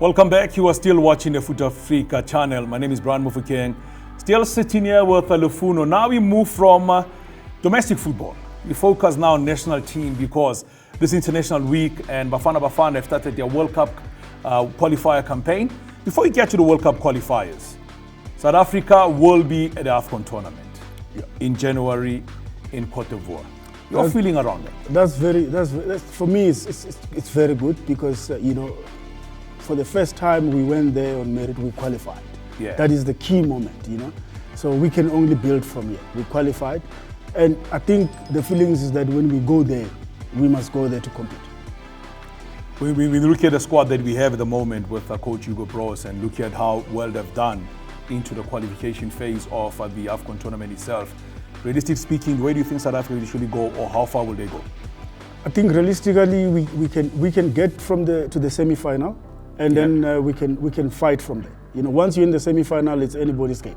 Welcome back. You are still watching the Fut-Afrique channel. My name is Brian Mufukeng. Still sitting here with Lufuno. Now we move from domestic football. We focus now on national team because this international week and Bafana Bafana have started their World Cup qualifier campaign. Before we get to the World Cup qualifiers, South Africa will be at the AFCON tournament in January in Côte d'Ivoire. Your feeling around that? That's for me. It's very good because for the first time we went there on merit. We qualified. Yeah. That is the key moment. So we can only build from here. We qualified, and I think the feelings is that when we go there, we must go there to compete. We look at the squad that we have at the moment with Coach Hugo Bros and look at how well they've done into the qualification phase of the AFCON tournament itself. Realistically speaking, where do you think South Africa will usually go, or how far will they go? I think realistically we can get to the semi-final, and then we can fight from there. Once you're in the semi-final, it's anybody's game.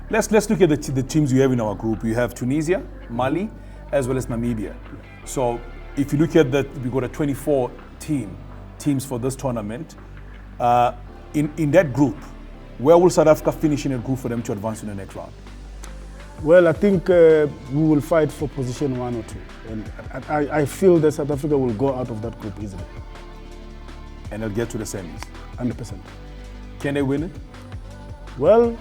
Let's look at the teams we have in our group. You have Tunisia, Mali, as well as Namibia. So if you look at that, we got a 24 teams for this tournament. In that group, where will South Africa finish in a group for them to advance to the next round? Well, I think we will fight for position 1 or 2. And I feel that South Africa will go out of that group easily. And they'll get to the semis? 100%. Can they win it? Well,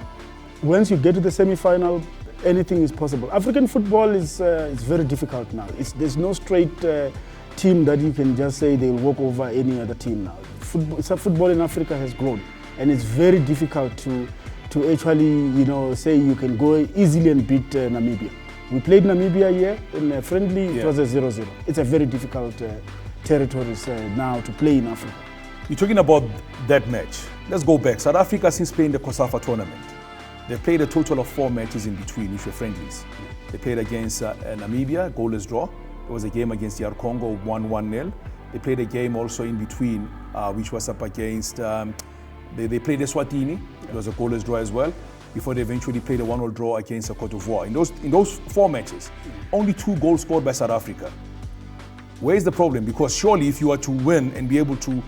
once you get to the semi-final, anything is possible. African football is very difficult now. There's no straight team that you can just say they'll walk over any other team now. Football in Africa has grown, and it's very difficult to actually, say you can go easily and beat Namibia. We played Namibia here in a friendly. It was a 0-0. It's a very difficult territories now to play in Africa. You're talking about that match. Let's go back. South Africa, since playing the COSAFA tournament, they played a total of 4 matches in between, which were friendlies. They played against Namibia, goalless draw. There was a game against DR Congo, 1-1-0. They played a game also in between, which was up against, they played Eswatini. It was a goalless draw as well, before they eventually played a 1-1 draw against Côte d'Ivoire. In those 4 matches, only 2 goals scored by South Africa. Where's the problem? Because surely if you are to win and be able to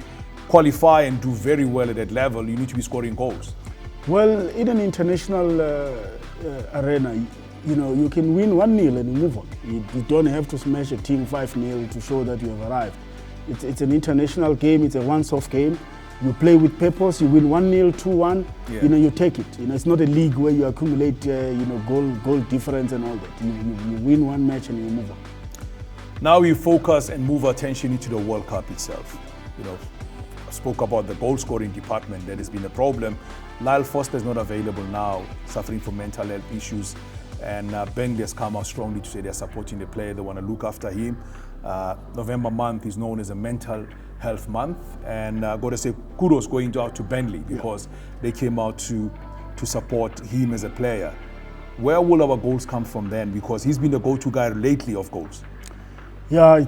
qualify and do very well at that level, you need to be scoring goals. Well, in an international arena, you can win 1-0 and move on. You don't have to smash a team 5-0 to show that you have arrived. It's an international game. It's a once-off game. You play with purpose. You win 1-0, 2-1. Yeah. You take it. It's not a league where you accumulate, goal difference and all that. You win one match and you move on. Now we focus and move attention into the World Cup itself. I spoke about the goal scoring department. That has been a problem. Lyle Foster is not available now, suffering from mental health issues. And Bentley has come out strongly to say they're supporting the player. They want to look after him. November month is known as a mental health month. And I've got to say kudos going out to Bentley because they came out to support him as a player. Where will our goals come from then? Because he's been the go-to guy lately of goals. Yeah,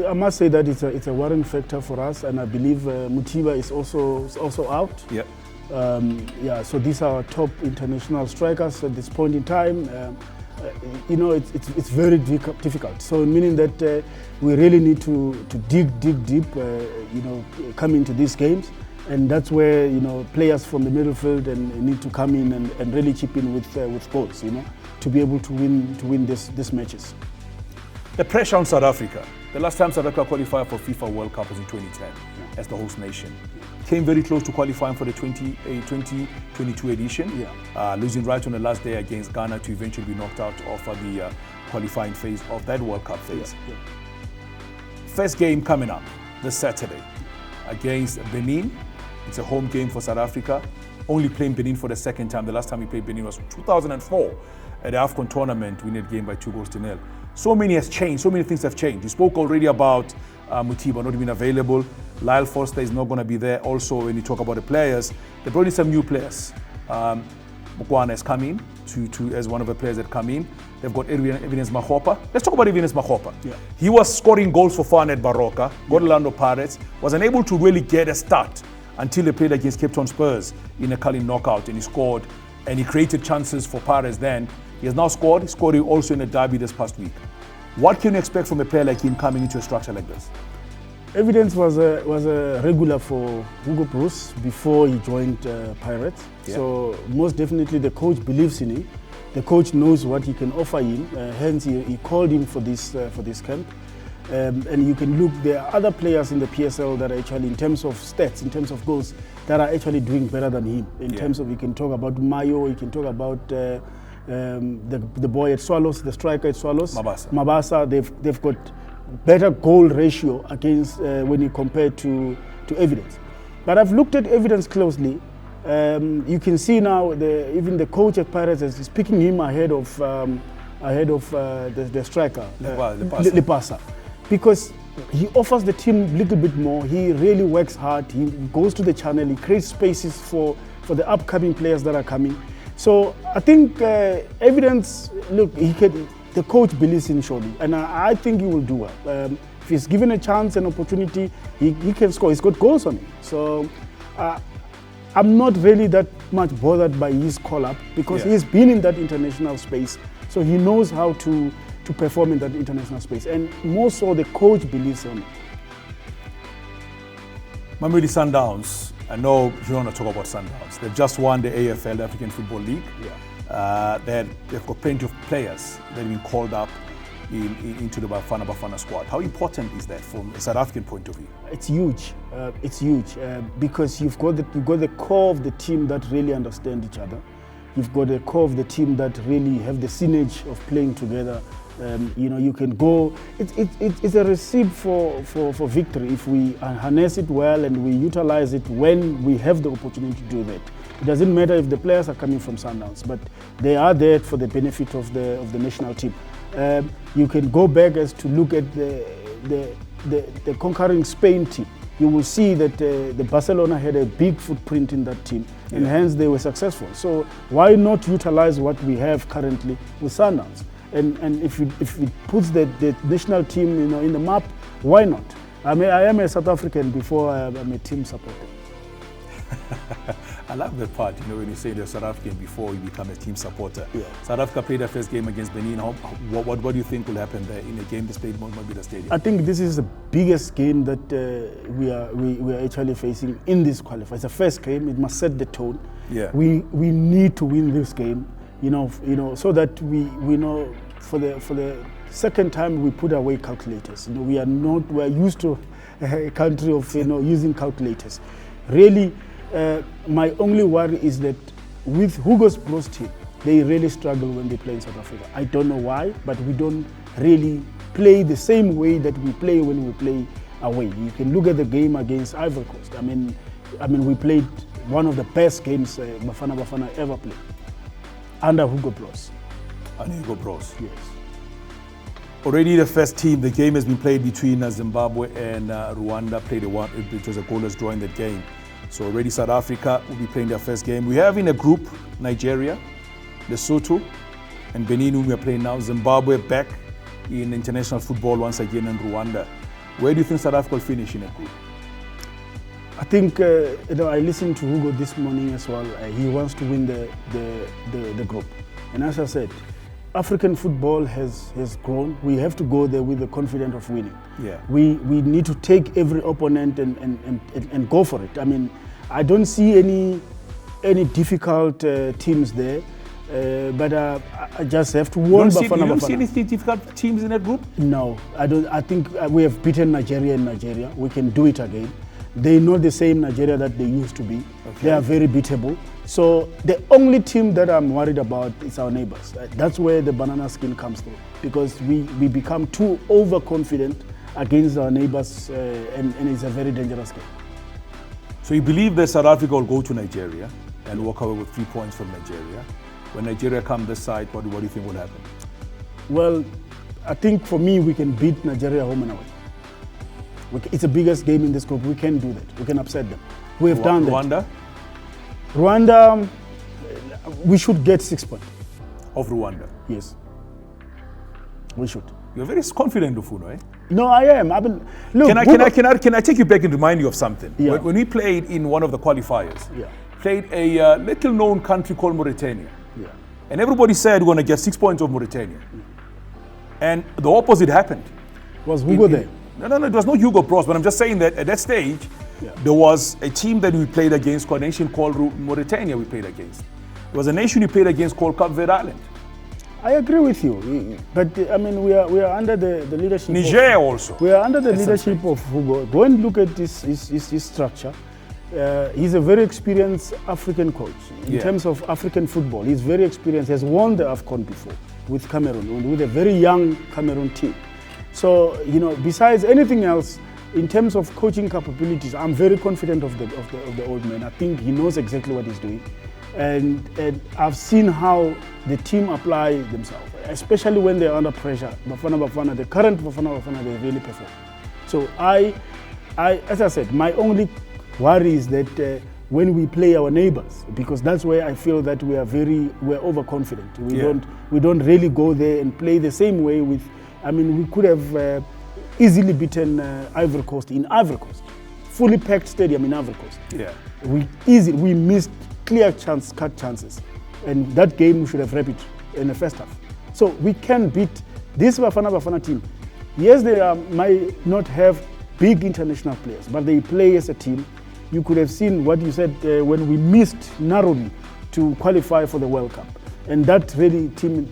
I must say that it's a worrying factor for us, and I believe Mutiba is also out. Yeah. So these are our top international strikers at this point in time. It's very difficult. So meaning that we really need to dig deep. Come into these games, and that's where players from the middle field and need to come in and really chip in with goals. To be able to win these matches. The pressure on South Africa. The last time South Africa qualified for FIFA World Cup was in 2010 as the host nation. Came very close to qualifying for the 2022 edition, losing right on the last day against Ghana to eventually be knocked out of the qualifying phase of that World Cup phase. First game coming up this Saturday against Benin. It's a home game for South Africa. Only playing Benin for the second time. The last time we played Benin was 2004 at the AFCON tournament, winning the game by 2-0. So many has changed, so many things have changed. You spoke already about Mutiba not being available. Lyle Foster is not going to be there. Also, when you talk about the players, they brought in some new players. Mukwana has come in as one of the players that come in. They've got Evidence Mahopa. Let's talk about Evidence Mahopa. Yeah. He was scoring goals for Farnet Baroka, got Orlando Pirates, was unable to really get a start until they played against Cape Town Spurs in a Carling knockout, and he scored, and he created chances for Pirates then. He has now scored. He scored also in a derby this past week. What can you expect from a player like him coming into a structure like this? Evidence was a regular for Hugo Broos before he joined Pirates. Yeah. So most definitely the coach believes in him. The coach knows what he can offer him. Hence he called him for this camp. And you can look, there are other players in the PSL that are actually, in terms of stats, in terms of goals, that are actually doing better than him. In terms of, you can talk about Mayo, you can talk about the boy at Swallows, the striker at Swallows. Mabasa, they've got better goal ratio against when you compare to Evidence. But I've looked at Evidence closely. You can see now even the coach at Pirates is picking him ahead of the striker, Lipasa, because he offers the team a little bit more. He really works hard. He goes to the channel. He creates spaces for the upcoming players that are coming. So I think Evidence, look, the coach believes in Shodi, and I think he will do well. If he's given a chance and opportunity, he can score. He's got goals on him. So I'm not really that much bothered by his call-up because he's been in that international space. So he knows how to perform in that international space. And more so, the coach believes on it. Mamelodi Sundowns, I know you want to talk about Sundowns. They've just won the AFL, the African Football League. Yeah. They've got plenty of players that have been called up into the Bafana Bafana squad. How important is that from a South African point of view? It's huge. It's huge because you've got the core of the team that really understand each other. You've got the core of the team that really have the synergy of playing together. You can go. It's a recipe for victory if we harness it well and we utilize it when we have the opportunity to do that. It doesn't matter if the players are coming from Sundowns, but they are there for the benefit of the national team. You can go back as to look at the conquering Spain team. You will see that the Barcelona had a big footprint in that team, and hence they were successful. So why not utilize what we have currently with Sundowns? And if it puts the national team in the map, why not? I mean, I am a South African before I'm a team supporter. I love that part, when you say you're South African before you become a team supporter. Yeah. South Africa played their first game against Benin. What do you think will happen there in a game they played at Mamelodi Stadium? I think this is the biggest game that we are actually facing in this qualifier. It's the first game. It must set the tone. Yeah. We need to win this game, so that we know for the second time we put away calculators. We are used to a country of using calculators. Really. My only worry is that with Hugo's Bros team, they really struggle when they play in South Africa. I don't know why, but we don't really play the same way that we play when we play away. You can look at the game against Ivory Coast. I mean, we played one of the best games Bafana Bafana ever played under Hugo Bros. Under Hugo Bros. Yes. Already the first team, the game has been played between Zimbabwe and Rwanda. It was a goalless draw in that game. So already South Africa will be playing their first game. We have in a group Nigeria, Lesotho, and Benin, whom we are playing now. Zimbabwe back in international football once again, and Rwanda. Where do you think South Africa will finish in a group? I think I listened to Hugo this morning as well. He wants to win the group, and as I said, African football has grown. We have to go there with the confidence of winning. Yeah. We need to take every opponent and go for it. I mean, I don't see any difficult teams there, but I just have to warn Bafana Bafana. You don't see any difficult teams in that group? No, I don't. I think we have beaten Nigeria in Nigeria. We can do it again. They're not the same Nigeria that they used to be. Okay. They are very beatable. So the only team that I'm worried about is our neighbors. That's where the banana skin comes through, because we become too overconfident against our neighbors, and it's a very dangerous game. So you believe that South Africa will go to Nigeria and walk away with 3 points from Nigeria? When Nigeria come this side, what do you think will happen? Well, I think for me, we can beat Nigeria home and away. It's the biggest game in this group. We can do that. We can upset them. We have done that. Rwanda, we should get 6 points. Of Rwanda? Yes. We should. You're very confident, Ufuno, eh? No, I am. Look, can I take you back and remind you of something? Yeah. When we played in one of the qualifiers, played a little-known country called Mauritania. Yeah. And everybody said we're going to get 6 points of Mauritania. And the opposite happened. Was Hugo there? No, it was no Hugo Bros, but I'm just saying that at that stage, there was a team that we played against called a nation called Mauritania we played against. There was a nation we played against called Cape Verde Island. I agree with you, but I mean we are under the leadership. Niger also. We are under the leadership of Hugo. Go and look at his structure. He's a very experienced African coach in terms of African football. He's very experienced. He has won the AFCON before with Cameroon, with a very young Cameroon team. So besides anything else, in terms of coaching capabilities, I'm very confident of the old man. I think he knows exactly what he's doing. And I've seen how the team apply themselves, especially when they're under pressure. Bafana, the current Bafana, they really perform. So as I said, my only worry is that when we play our neighbors, because that's where I feel that we're overconfident. We don't really go there and play the same way with. I mean, we could have easily beaten Ivory Coast in Ivory Coast, fully packed stadium in Ivory Coast. Yeah, we missed clear cut chances, and that game we should have wrapped it in the first half. So we can beat this Bafana team. Yes, they might not have big international players, but they play as a team. You could have seen what you said when we missed narrowly to qualify for the World Cup, and that really team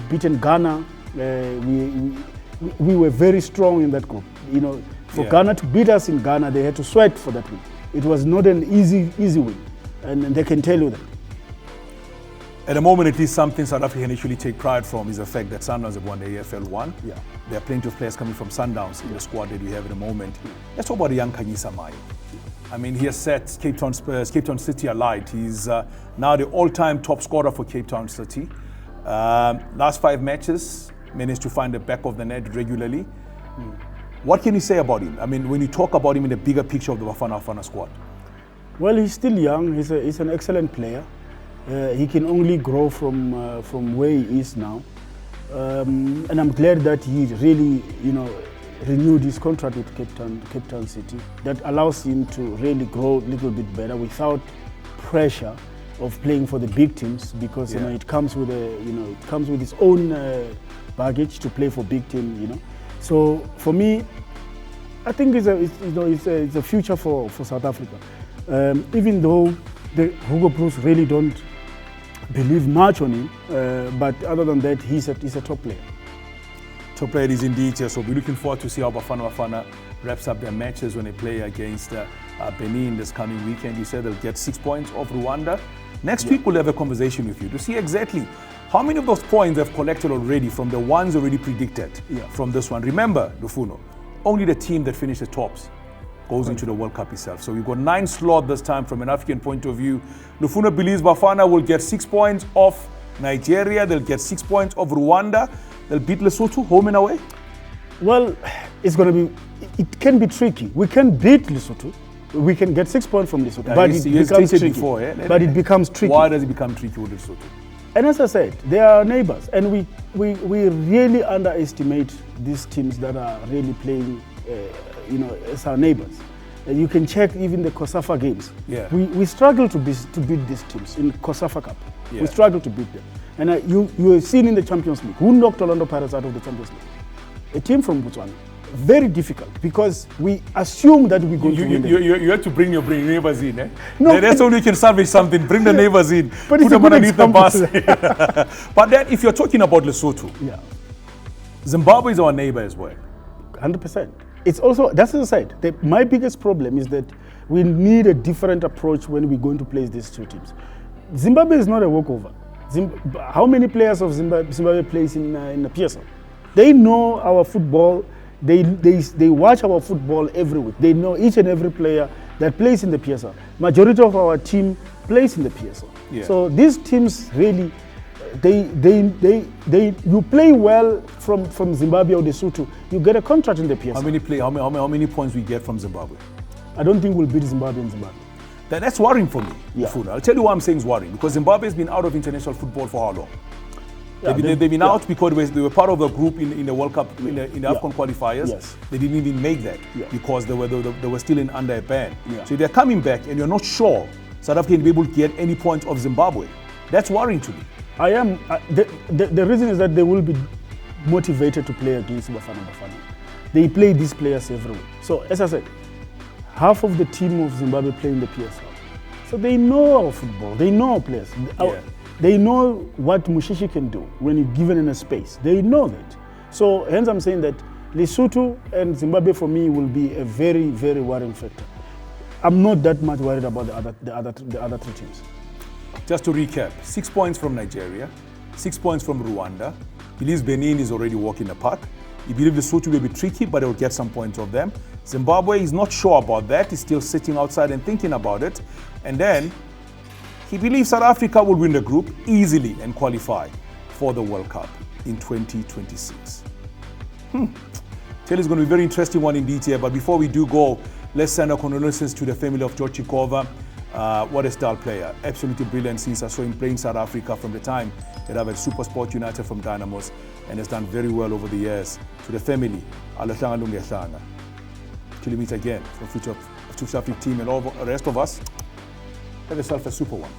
beaten Ghana. We were very strong in that group. For Ghana to beat us in Ghana, they had to sweat for that win. It was not an easy win. And they can tell you that. At the moment, at least something South Africa can actually take pride from is the fact that Sundowns have won the AFL 1. Yeah. There are plenty of players coming from Sundowns in the squad that we have at the moment. Let's talk about the young Khanyisa Mayo. I mean, he has set Cape Town City alight. He's now the all-time top scorer for Cape Town City. Last 5 matches, managed to find the back of the net regularly. What can you say about him? I mean, when you talk about him in the bigger picture of the Bafana squad. Well, he's still young. He's an excellent player. He can only grow from where he is now. And I'm glad that he really, renewed his contract with Cape Town City. That allows him to really grow a little bit better without pressure of playing for the big teams, because it comes with its own baggage to play for big team. So for me, I think it's a future for South Africa. Even though the Hugo Bros really don't believe much on him, but other than that, he's a top player. Top player is indeed, so we're looking forward to see how Bafana wraps up their matches when they play against Benin this coming weekend. You said they'll get 6 points off Rwanda. Next week we'll have a conversation with you to see exactly how many of those points they've collected already from the ones already predicted from this one. Remember, Lufuno, only the team that finished the tops goes into the World Cup itself. So we've got 9 slots this time from an African point of view. Lufuno believes Bafana will get 6 points off Nigeria. They'll get 6 points off Rwanda. They'll beat Lesotho home and away. Well, it can be tricky. We can beat Lesotho. We can get 6 points from Lesotho. But it becomes tricky. But it becomes tricky. Why does it become tricky with Lesotho? And as I said, they are neighbors. And we really underestimate these teams that are really playing as our neighbors. You can check even the COSAFA games. Yeah. We struggle to beat these teams in COSAFA Cup. Yeah. We struggle to beat them. And you have seen in the Champions League, who knocked Orlando Pirates out of the Champions League? A team from Botswana. Very difficult, because we assume that we're going to win. You have to bring your neighbors in, eh? No, that's only you can salvage something. Bring the neighbors in. But put them underneath the bus. But then, if you're talking about Lesotho, Zimbabwe is our neighbor as well. 100%. It's also, that's as I said, my biggest problem is that we need a different approach when we're going to play these two teams. Zimbabwe is not a walkover. How many players of Zimbabwe plays in the PSL? They know our football. They watch our football every week. They know each and every player that plays in the PSL. Majority of our team plays in the PSL. Yeah. So these teams really, you play well from Zimbabwe or Lesotho, you get a contract in the PSL. How many points we get from Zimbabwe? I don't think we'll beat Zimbabwe in Zimbabwe. That's worrying for me. Yeah. I'll tell you why I'm saying it's worrying. Because Zimbabwe has been out of international football for how long? Yeah, they've been out because they were part of the group in the World Cup, in the AFCON qualifiers. Yes. They didn't even make that because they were still under a ban. Yeah. So if they're coming back and you're not sure South Africa can be able to get any points of Zimbabwe, that's worrying to me. I am. The reason is that they will be motivated to play against Bafana. they play these players everywhere. So as I said, half of the team of Zimbabwe play in the PSL. So they know our football, they know our players. They know what Mushishi can do when he's given in a space. They know that. So hence I'm saying that Lesotho and Zimbabwe for me will be a very, very worrying factor. I'm not that much worried about the other three teams. Just to recap, 6 points from Nigeria, 6 points from Rwanda. He believes Benin is already walking the park. He believes Lesotho will be tricky, but he'll get some points of them. Zimbabwe is not sure about that. He's still sitting outside and thinking about it. And then he believes South Africa will win the group easily and qualify for the World Cup in 2026. Tell it's going to be a very interesting one indeed here. But before we do go, let's send our condolences to the family of George Chikova. What a star player. Absolutely brilliant since I saw him playing South Africa from the time that I've had Super Sport United from Dynamos, and has done very well over the years. To the family, Alahlanga Lungehlanga. Till we meet again from Fut-Afrique team and all the rest of us, have yourself a super one.